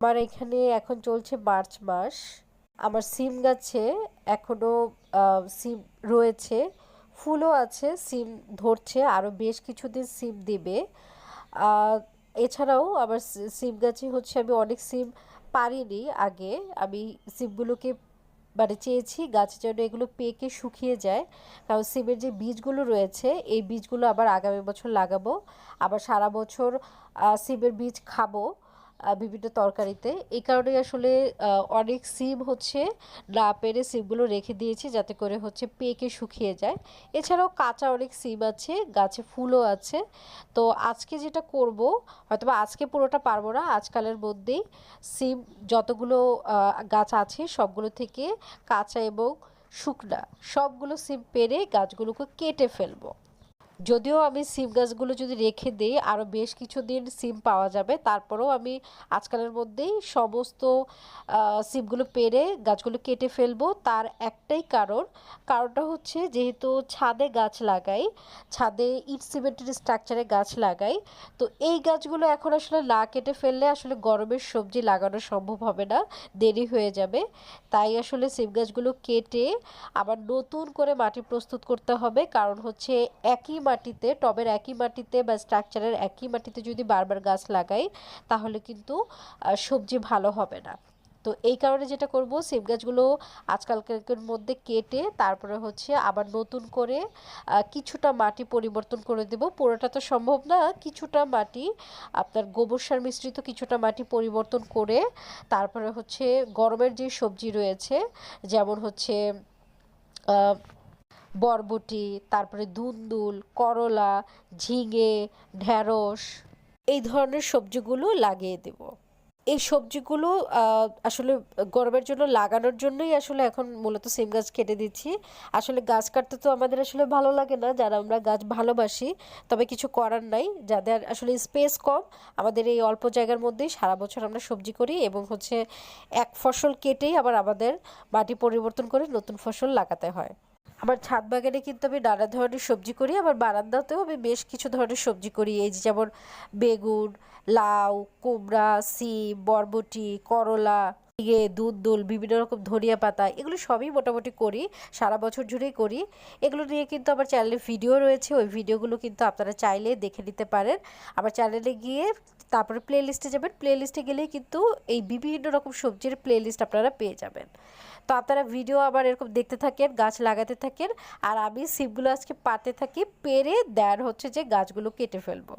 আমার এখানে এখন চলছে মার্চ মাস। আমার সিম গাছে এখনো সিম রয়েছে, ফুলও আছে, সিম ধরছে, আরও বেশ কিছুদিন সিম দেবে। আহ, এছাড়াও আমার সিম গাছে হচ্ছে আমি অনেক সিম পারিনি আগে। আমি সিমগুলোকে মানে চেয়েছি গাছে যেন এগুলো পেকে শুকিয়ে যায়, কারণ সিমের যে বীজগুলো রয়েছে এই বীজগুলো আবার আগামী বছর লাগাবো, আবার সারা বছর সিমের বীজ খাবো বিভিন্ন তরকারিতে। এই কারণেই আসলে অনেক সিম হচ্ছে না পেরে সিমগুলো রেখে দিয়েছি যাতে করে হচ্ছে পেকে শুকিয়ে যায়। এছাড়াও কাঁচা অনেক সিম আছে, গাছে ফুলও আছে। তো আজকে যেটা করব, হয়তোবা আজকে পুরোটা পারবো না, আজকালের মধ্যেই সিম যতগুলো গাছ আছে সবগুলো থেকে কাঁচা এবং শুকনা সবগুলো সিম পেরে গাছগুলোকে কেটে ফেলবো। যদিও আমি সিম গাছগুলো যদি রেখে দিই আরও বেশ কিছুদিন সিম পাওয়া যাবে, তারপরেও আমি আজকালের মধ্যেই সমস্ত সিমগুলো পেরে গাছগুলো কেটে ফেলবো। তার একটাই কারণটা হচ্ছে যেহেতু ছাদে গাছ লাগাই, ছাদে ইট সিমেন্টের স্ট্রাকচারে গাছ লাগাই, তো এই গাছগুলো এখন আসলে না কেটে ফেললে আসলে গরমের সবজি লাগানো সম্ভব হবে না, দেরি হয়ে যাবে। তাই আসলে সিম গাছগুলো কেটে আবার নতুন করে মাটি প্রস্তুত করতে হবে, কারণ হচ্ছে একই মাটিতে, টবের একই মাটিতে বা স্ট্রাকচারের একই মাটিতে যদি বারবার গাছ লাগাই তাহলে কিন্তু সবজি ভালো হবে না। তো এই কারণে যেটা করব, সিম গাছগুলো আজকালকার মধ্যে কেটে তারপরে হচ্ছে আবার নতুন করে কিছুটা মাটি পরিবর্তন করে দেব। পুরোটা তো সম্ভব না, কিছুটা মাটি আপনার গোবর সার মিশ্রিত কিছুটা মাটি পরিবর্তন করে তারপরে হচ্ছে গরমের যে সবজি রয়েছে, যেমন হচ্ছে আহ, বরবটি, তারপরে দুন্দুল, করলা, ঝিঙে, ঢ্যাঁড়স, এই ধরনের সবজিগুলো লাগিয়ে দেব। এই সবজিগুলো আসলে গরমের জন্য লাগানোর জন্যই আসলে এখন মূলত সিম গাছ কেটে দিচ্ছি। আসলে গাছ কাটতে তো আমাদের আসলে ভালো লাগে না, যারা আমরা গাছ ভালোবাসি, তবে কিছু করার নাই, যাদের আসলে স্পেস কম, আমাদের এই অল্প জায়গার মধ্যেই সারা বছর আমরা সবজি করি এবং হচ্ছে এক ফসল কেটেই আবার আমাদের মাটি পরিবর্তন করে নতুন ফসল লাগাতে হয়। আমার ছাদ বাগানে কিন্তু আমি নানা ধরনের সবজি করি, আবার বারান্দাতেও আমি বেশ কিছু ধরনের সবজি করি, এই যে যেমন বেগুন, লাউ, কুমড়া, সিম, বরবটি, করলা, ঝিঙে, দুন্দুল, বিভিন্ন রকম ধনিয়া পাতা, এগুলো সবই মোটামুটি করি, সারা বছর জুড়েই করি। এগুলো নিয়ে কিন্তু আমার চ্যানেলে ভিডিও রয়েছে, ওই ভিডিওগুলো কিন্তু আপনারা চাইলে দেখে নিতে পারেন। আমার চ্যানেলে গিয়ে তারপরে প্লে লিস্টে যাবেন, প্লে লিস্টে গেলেই কিন্তু এই বিভিন্ন রকম সবজির প্লে লিস্ট আপনারা পেয়ে যাবেন। তো আপনারা ভিডিও আবার এরকম দেখতে থাকেন, গাছ লাগাতে থাকেন, আর আমি সিমগুলো আজকে পাতে থাকি, পেরে দেন হচ্ছে যে গাছগুলো কেটে ফেলবো।